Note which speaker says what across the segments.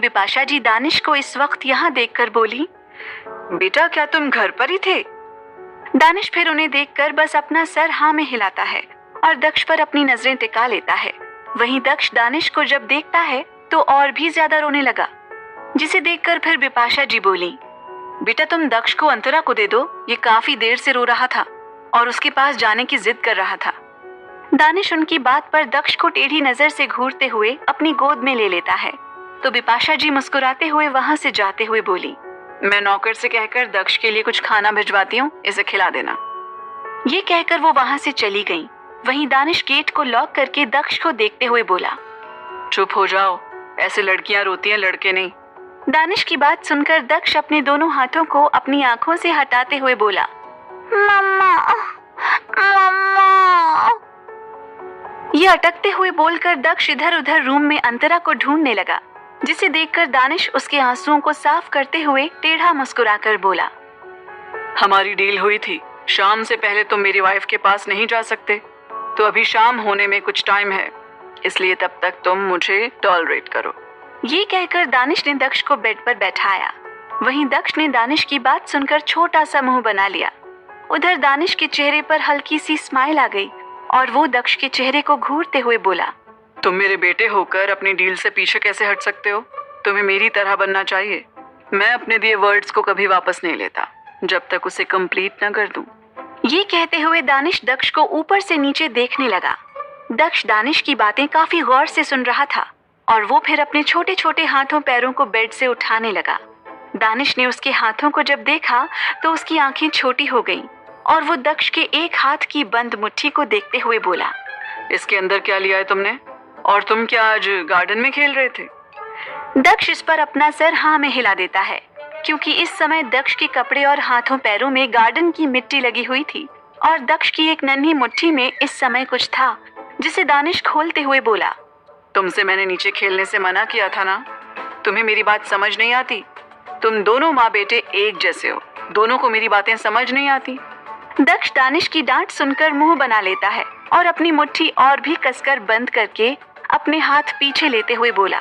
Speaker 1: बिपाशा जी दानिश को इस वक्त यहाँ देखकर बोली, बेटा क्या तुम घर पर ही थे? दानिश फिर उन्हें देखकर बस अपना सर हाँ में हिलाता है और दक्ष पर अपनी नजरें टिका लेता है। वहीं दक्ष दानिश को जब देखता है तो और भी ज्यादा रोने लगा, जिसे देखकर फिर बिपाशा जी बोली, बेटा तुम दक्ष को अंतरा को दे दो, ये काफी देर से रो रहा था और उसके पास जाने की जिद कर रहा था। दानिश उनकी बात पर दक्ष को टेढ़ी नजर से घूरते हुए अपनी गोद में ले लेता है तो बिपाशा जी मुस्कुराते हुए वहां से जाते हुए बोली, मैं नौकर से कहकर दक्ष के लिए कुछ खाना भिजवाती हूँ, इसे खिला देना। ये कहकर वो वहां से चली गई। वहीं दानिश गेट को लॉक करके दक्ष को देखते हुए बोला, चुप हो जाओ, ऐसे लड़कियां रोती हैं, लड़के नहीं। दानिश की बात सुनकर दक्ष अपने दोनों हाथों को अपनी आंखों से हटाते हुए बोला, मम्मा मम्मा। ये अटकते हुए बोलकर दक्ष इधर उधर रूम में अंतरा को ढूंढने लगा, जिसे देखकर दानिश उसके आंसुओं को साफ करते हुए टेढ़ा मुस्कुराकर बोला, हमारी डील हुई थी, शाम से पहले तुम मेरी वाइफ के पास नहीं जा सकते, तो अभी शाम होने में कुछ टाइम है, इसलिए तब तक तुम मुझे टॉलरेट करो। ये कहकर दानिश ने दक्ष को बेड पर बैठाया। वहीं दक्ष ने दानिश की बात सुनकर छोटा सा मुंह बना लिया। उधर दानिश के चेहरे पर हल्की सी स्माइल आ गई और वो दक्ष के चेहरे को घूरते हुए बोला, तुम मेरे बेटे होकर अपनी डील से पीछे कैसे हट सकते हो? तुम्हें मेरी तरह बनना चाहिए। मैं अपने दिए वर्ड्स को कभी वापस नहीं लेता जब तक उसे कंप्लीट न कर दूं। ये कहते हुए दानिश दक्ष को ऊपर से नीचे देखने लगा। दक्ष दानिश की बातें काफी गौर से सुन रहा था और वो फिर अपने छोटे छोटे हाथों पैरों को बेड से उठाने लगा। दानिश ने उसके हाथों को जब देखा तो उसकी आंखें छोटी हो गईं और वो दक्ष के एक हाथ की बंद मुट्ठी को देखते हुए बोला, इसके अंदर क्या लिया है तुमने? और तुम क्या आज गार्डन में खेल रहे थे? दक्ष इस पर अपना सर हाँ में हिला देता है, क्योंकि इस समय दक्ष के कपड़े और हाथों पैरों में गार्डन की मिट्टी लगी हुई थी और दक्ष की एक नन्ही मुट्ठी में इस समय कुछ था, जिसे दानिश खोलते हुए बोला, तुमसे मैंने नीचे खेलने से मना किया था ना? तुम्हें मेरी बात समझ नहीं आती? तुम दोनों माँ बेटे एक जैसे हो, दोनों को मेरी बातें समझ नहीं आती। दक्ष दानिश की डांट सुनकर मुंह बना लेता है और अपनी मुट्ठी और भी कसकर बंद करके अपने हाथ पीछे लेते हुए बोला,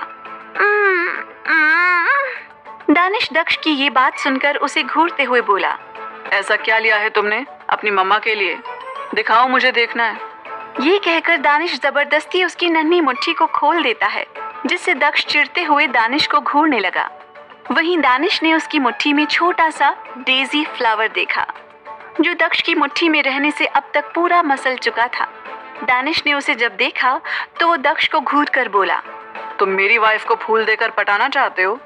Speaker 1: दानिश दक्ष की ये बात सुनकर उसे घूरते हुए बोला, ऐसा क्या लिया है तुमने अपनी मम्मा के लिए? दिखाओ, मुझे देखना है। ये कहकर दानिश जबरदस्ती उसकी नन्ही मुट्ठी को खोल देता है, जिससे दक्ष चिढ़ते हुए दानिश को घूरने लगा। वहीं दानिश ने उसकी मुट्ठी में छोटा सा डेजी फ्लावर देखा, जो दक्ष की मुट्ठी में रहने से अब तक पूरा मसल चुका था। दानिश ने उसे जब देखा तो वो दक्ष को घूर कर बोला, तुम मेरी वाइफ को फूल देकर पटाना चाहते हो?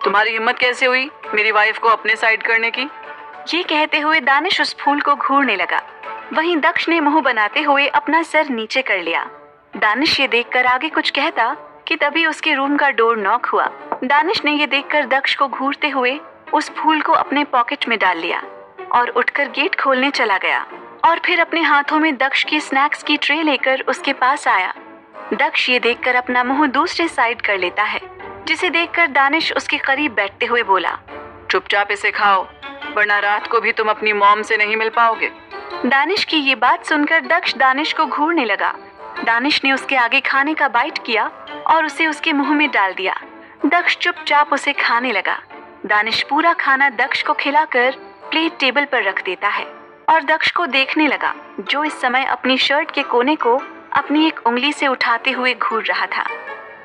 Speaker 1: तुम्हारी हिम्मत कैसे हुई मेरी वाइफ को अपने साइड करने की? ये कहते हुए दानिश उस फूल को घूरने लगा। वहीं दक्ष ने मुंह बनाते हुए अपना सर नीचे कर लिया। दानिश ये देखकर आगे कुछ कहता कि तभी उसके रूम का डोर नॉक हुआ। दानिश ने ये देखकर दक्ष को घूरते हुए उस फूल को अपने पॉकेट में डाल लिया और उठकर गेट खोलने चला गया और फिर अपने हाथों में दक्ष की स्नैक्स की ट्रे लेकर उसके पास आया। दक्ष ये देखकर अपना मुंह दूसरे साइड कर लेता है, जिसे देखकर दानिश उसके करीब बैठते हुए बोला, चुपचाप इसे खाओ, वरना रात को भी तुम अपनी मॉम से नहीं मिल पाओगे। दानिश की ये बात सुनकर दक्ष दानिश को घूरने लगा। दानिश ने उसके आगे खाने का बाइट किया और उसे उसके मुंह में डाल दिया। दक्ष चुपचाप उसे खाने लगा। दानिश पूरा खाना दक्ष को खिलाकर प्लेट टेबल पर रख देता है और दक्ष को देखने लगा, जो इस समय अपनी शर्ट के कोने को अपनी एक उंगली से उठाते हुए घूर रहा था।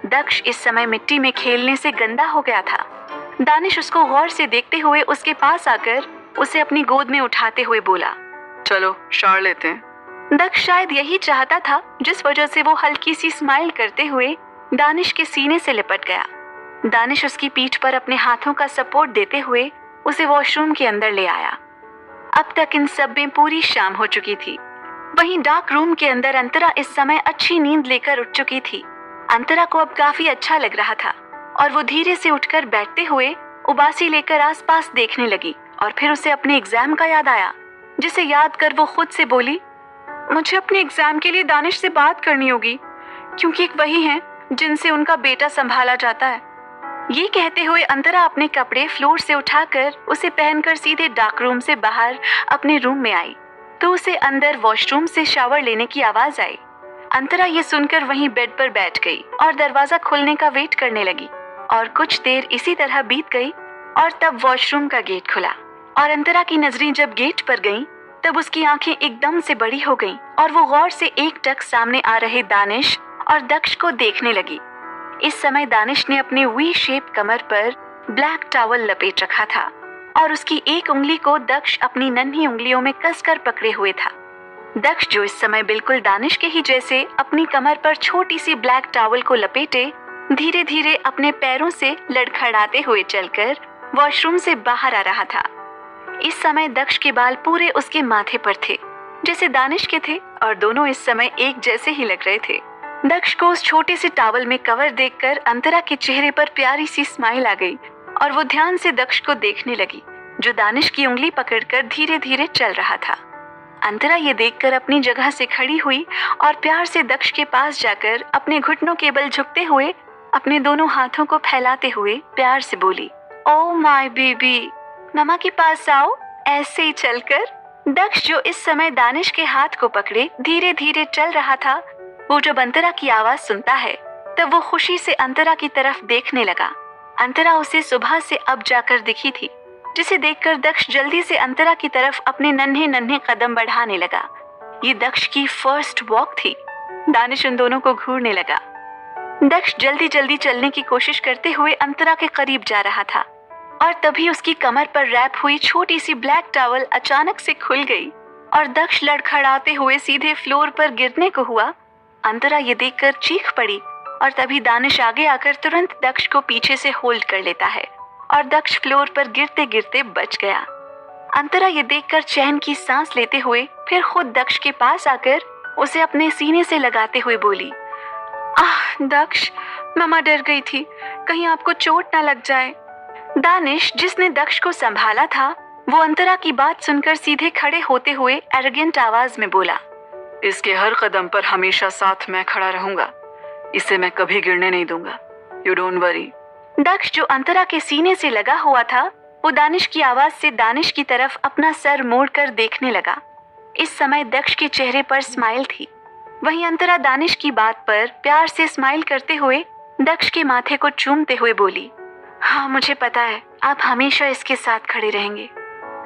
Speaker 1: दक्ष इस समय मिट्टी में खेलने से गंदा हो गया था। दानिश उसको गौर से देखते हुए उसके पास आकर उसे अपनी गोद में उठाते हुए बोला, चलो शावर लेते हैं। दक्ष शायद यही चाहता था, जिस वजह से वो हल्की सी स्माइल करते हुए दानिश के सीने से लिपट गया। दानिश उसकी पीठ पर अपने हाथों का सपोर्ट देते हुए उसे वॉशरूम के अंदर ले आया। अब तक इन सब में पूरी शाम हो चुकी थी। वहीं डार्क रूम के अंदर अंतरा इस समय अच्छी नींद लेकर उठ चुकी थी। अंतरा को अब काफी अच्छा लग रहा था और वो धीरे से उठकर बैठते हुए उबासी लेकर आसपास देखने लगी और फिर उसे अपने एग्जाम का याद आया, जिसे याद कर वो खुद से बोली, मुझे अपने एग्जाम के लिए दानिश से बात करनी होगी, क्योंकि एक वही हैं जिनसे उनका बेटा संभाला जाता है। ये कहते हुए अंतरा अपने कपड़े फ्लोर से उठाकर उसे पहनकर सीधे डार्क रूम से बाहर अपने रूम में आई, तो उसे अंदर वॉशरूम से शावर लेने की आवाज आई। अंतरा ये सुनकर वहीं बेड पर बैठ गई और दरवाजा खुलने का वेट करने लगी। और कुछ देर इसी तरह बीत गई और तब वॉशरूम का गेट खुला और अंतरा की नजरें जब गेट पर गईं, तब उसकी आंखें एकदम से बड़ी हो गईं और वो गौर से एकटक सामने आ रहे दानिश और दक्ष को देखने लगी। इस समय दानिश ने अपने वी शेप कमर पर ब्लैक टॉवल लपेट रखा था और उसकी एक उंगली को दक्ष अपनी नन्ही उंगलियों में कसकर पकड़े हुए था। दक्ष, जो इस समय बिल्कुल दानिश के ही जैसे अपनी कमर पर छोटी सी ब्लैक टॉवल को लपेटे धीरे धीरे अपने पैरों से लड़खड़ाते हुए चलकर वॉशरूम से बाहर आ रहा था। इस समय दक्ष के बाल पूरे उसके माथे पर थे जैसे दानिश के थे और दोनों इस समय एक जैसे ही लग रहे थे। दक्ष को उस छोटे से टॉवल में कवर देखकर अंतरा के चेहरे पर प्यारी सी स्माइल आ गई और वो ध्यान से दक्ष को देखने लगी, जो दानिश की उंगली पकड़कर धीरे धीरे चल रहा था। अंतरा ये देखकर अपनी जगह से खड़ी हुई और प्यार से दक्ष के पास जाकर अपने घुटनों के बल झुकते हुए अपने दोनों हाथों को फैलाते हुए प्यार से बोली, ओ माय बेबी, मामा के पास आओ। ऐसे ही चलकर दक्ष, जो इस समय दानिश के हाथ को पकड़े धीरे धीरे चल रहा था, वो जब अंतरा की आवाज सुनता है तब वो खुशी से अंतरा की तरफ देखने लगा। अंतरा उसे सुबह से अब जाकर दिखी थी, जिसे देखकर दक्ष जल्दी से अंतरा की तरफ अपने नन्हे नन्हे कदम बढ़ाने लगा। ये दक्ष की फर्स्ट वॉक थी। दानिश उन दोनों को घूरने लगा। दक्ष जल्दी जल्दी चलने की कोशिश करते हुए अंतरा के करीब जा रहा था और तभी उसकी कमर पर रैप हुई छोटी सी ब्लैक टॉवल अचानक से खुल गई और दक्ष लड़खड़ाते हुए सीधे फ्लोर पर गिरने को हुआ। अंतरा ये देखकर चीख पड़ी और तभी दानिश आगे आकर तुरंत दक्ष को पीछे से होल्ड कर लेता है और दक्ष फ्लोर पर गिरते गिरते बच गया। अंतरा ये देखकर चैन की सांस लेते हुए फिर खुद दक्ष के पास आकर उसे अपने सीने से लगाते हुए बोली, आह दक्ष, मम्मा डर गई थी, कहीं आपको चोट ना लग जाए। दानिश, जिसने दक्ष को संभाला था, वो अंतरा की बात सुनकर सीधे खड़े होते हुए एरोगेंट आवाज में बोला, इसके हर कदम पर हमेशा साथ मैं खड़ा रहूंगा, इसे मैं कभी गिरने नहीं दूंगा, यू डोंट वरी। दक्ष, जो अंतरा के सीने से लगा हुआ था, वो दानिश की आवाज से दानिश की तरफ अपना सर मोड़कर देखने लगा। इस समय दक्ष के चेहरे पर स्माइल थी। वहीं अंतरा दानिश की बात पर प्यार से स्माइल करते हुए दक्ष के माथे को चूमते हुए बोली, हाँ मुझे पता है, आप हमेशा इसके साथ खड़े रहेंगे।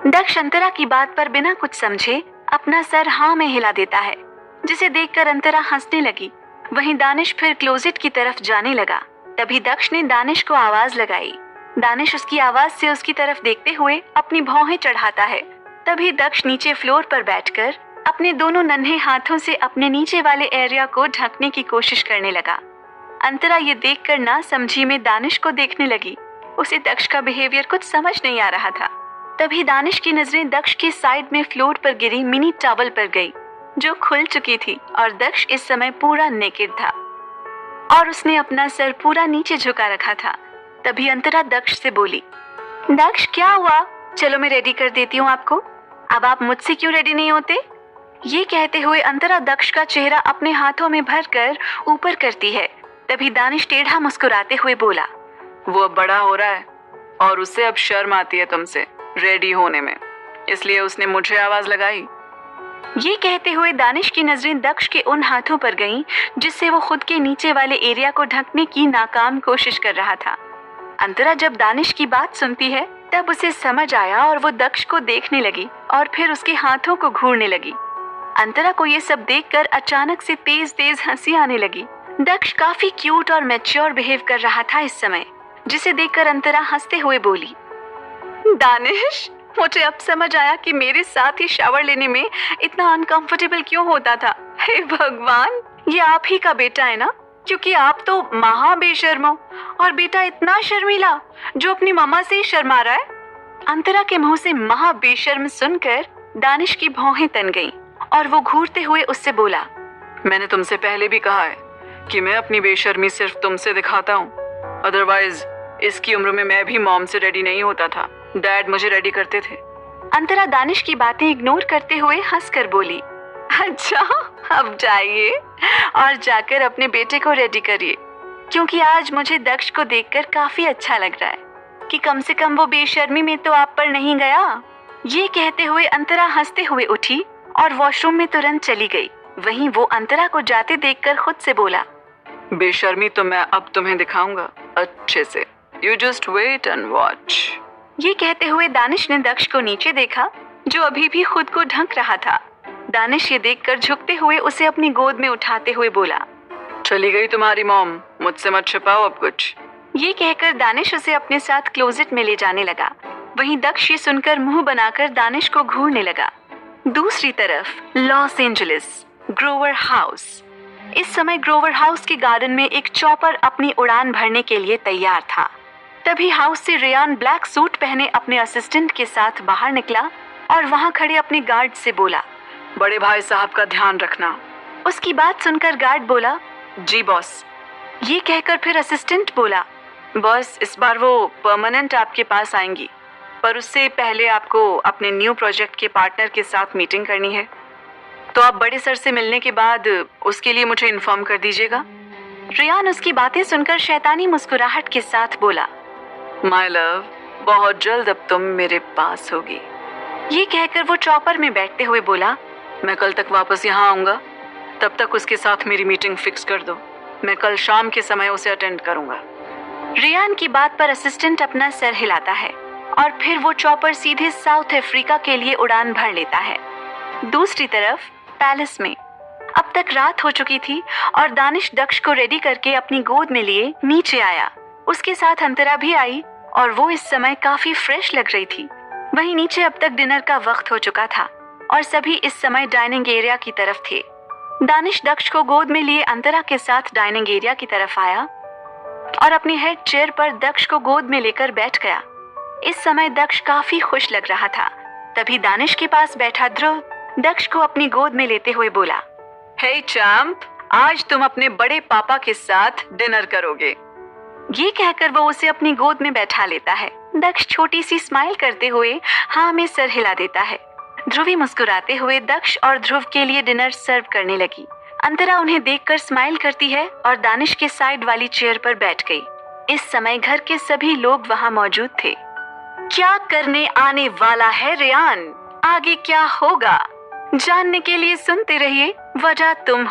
Speaker 1: दक्ष अंतरा की बात पर बिना कुछ समझे अपना सर हाँ में हिला देता है, जिसे देखकर अंतरा हंसने लगी। वहीं दानिश फिर क्लोजेट की तरफ जाने लगा। तभी दक्ष ने दानिश को आवाज लगाई। दानिश उसकी आवाज से उसकी तरफ देखते हुए अपनी भौहें चढ़ाता है। तभी दक्ष नीचे फ्लोर पर बैठकर अपने दोनों नन्हे हाथों से अपने नीचे वाले एरिया को ढकने की कोशिश करने लगा। अंतरा ये देखकर ना समझी में दानिश को देखने लगी। उसे दक्ष का बिहेवियर कुछ समझ नहीं आ रहा था। तभी दानिश की नजरें दक्ष की साइड में फ्लोर पर गिरी मिनी टॉवल पर गई, जो खुल चुकी थी और दक्ष इस समय पूरा नेकेड था और उसने अपना सर पूरा नीचे झुका रखा था। तभी अंतरा दक्ष से बोली, दक्ष क्या हुआ? चलो मैं रेडी कर देती हूँ आपको। अब आप मुझसे क्यों रेडी नहीं होते? ये कहते हुए अंतरा दक्ष का चेहरा अपने हाथों में भरकर ऊपर करती है। तभी दानिश टेढ़ा मुस्कुराते हुए बोला, वो अब बड़ा हो रहा है और उसे अब शर्म आती है तुमसे रेडी होने में, इसलिए उसने मुझे आवाज लगाई। ये कहते हुए दानिश की नजरें दक्ष के उन हाथों पर गईं जिससे वो खुद के नीचे वाले एरिया को ढकने की नाकाम कोशिश कर रहा था। अंतरा जब दानिश की बात सुनती है तब उसे समझ आया और वो दक्ष को देखने लगी और फिर उसके हाथों को घूरने लगी। अंतरा को ये सब देखकर अचानक से तेज तेज हंसी आने लगी। दक्ष काफी क्यूट और मैच्योर बिहेव कर रहा था इस समय, जिसे देखकर अंतरा हंसते हुए बोली, दानिश, मुझे अब समझ आया कि मेरे साथ ही शावर लेने में इतना अनकंफर्टेबल क्यों होता था। हे भगवान, ये आप ही का बेटा है ना? क्योंकि आप तो महा बेशर्म हो और बेटा इतना शर्मीला जो अपनी मम्मा से ही शर्मा रहा है। अंतरा के मुंह से महा बेशर्म सुनकर दानिश की भौहें तन गईं और वो घूरते हुए उससे बोला, मैंने तुमसे पहले भी कहा है कि मैं अपनी बेशर्मी सिर्फ तुमसे दिखाता हूँ, अदरवाइज इसकी उम्र में मैं भी मॉम से रेडी नहीं होता था, डैड मुझे रेडी करते थे। अंतरा दानिश की बातें इग्नोर करते हुए हंसकर बोली, अच्छा अब जाइए और जाकर अपने बेटे को रेडी करिए, क्योंकि आज मुझे दक्ष को देखकर काफी अच्छा लग रहा है कि कम से कम वो बेशर्मी में तो आप पर नहीं गया। ये कहते हुए अंतरा हंसते हुए उठी और वॉशरूम में तुरंत चली गई। वहीं वो अंतरा को जाते देखकर खुद से बोला, बेशर्मी तो मैं अब तुम्हें दिखाऊंगा अच्छे से। You just wait and watch. ये कहते हुए दानिश ने दक्ष को नीचे देखा, जो अभी भी खुद को ढक रहा था। दानिश ये देखकर झुकते हुए उसे अपनी गोद में उठाते हुए बोला, चली गई तुम्हारी मॉम, मुझसे मत छिपाओ अब कुछ। ये कहकर दानिश उसे अपने साथ क्लोजेट में ले जाने लगा। वहीं दक्ष ये सुनकर मुंह बनाकर दानिश को घूरने लगा। दूसरी तरफ लॉस एंजलिस, ग्रोवर हाउस। इस समय ग्रोवर हाउस के गार्डन में एक चॉपर अपनी उड़ान भरने के लिए तैयार था। तभी हाउस से रेयान ब्लैक सूट पहने अपने असिस्टेंट के साथ बाहर निकला और वहां खड़े अपने गार्ड से बोला, बड़े भाई साहब का ध्यान रखना। उसकी बात सुनकर गार्ड बोला, जी बॉस। ये कहकर फिर असिस्टेंट बोला, बॉस इस बार वो परमानेंट आपके पास आएंगी, पर उससे पहले आपको अपने न्यू प्रोजेक्ट के पार्टनर के साथ मीटिंग करनी है, तो आप बड़े सर से मिलने के बाद उसके लिए मुझे इन्फॉर्म कर दीजिएगा। रेयान उसकी बातें सुनकर शैतानी मुस्कुराहट के साथ बोला, माय लव, बहुत जल्द अब तुम मेरे पास होगी। ये कहकर वो चॉपर में बैठते हुए बोला, मैं कल तक वापस यहाँ आऊंगा, तब तक उसके साथ मेरी मीटिंग फिक्स कर दो। मैं कल शाम के समय उसे अटेंड करूंगा। रेयान की बात पर असिस्टेंट अपना सर हिलाता है और फिर वो चॉपर सीधे साउथ अफ्रीका के लिए उड़ान भर लेता है। दूसरी तरफ पैलेस में अब तक रात हो चुकी थी और दानिश दक्ष को रेडी करके अपनी गोद में लिए नीचे आया। उसके साथ अंतरा भी आई और वो इस समय काफी फ्रेश लग रही थी। वहीं नीचे अब तक डिनर का वक्त हो चुका था और सभी इस समय डाइनिंग एरिया की तरफ थे। दानिश दक्ष को गोद में लिए अंतरा के साथ डाइनिंग एरिया की तरफ आया और अपनी हेड चेयर पर दक्ष को गोद में लेकर बैठ गया। इस समय दक्ष काफी खुश लग रहा था। तभी दानिश के पास बैठा ध्रुव दक्ष को अपनी गोद में लेते हुए बोला, हे चैंप, आज तुम अपने बड़े पापा के साथ डिनर करोगे। ये कहकर वो उसे अपनी गोद में बैठा लेता है। दक्ष छोटी सी स्माइल करते हुए हाँ में सर हिला देता है। ध्रुवी मुस्कुराते हुए दक्ष और ध्रुव के लिए डिनर सर्व करने लगी। अंतरा उन्हें देखकर स्माइल करती है और दानिश के साइड वाली चेयर पर बैठ गई। इस समय घर के सभी लोग वहां मौजूद थे। क्या करने आने वाला है रेयान, आगे क्या होगा जानने के लिए सुनते रहिए वजह तुम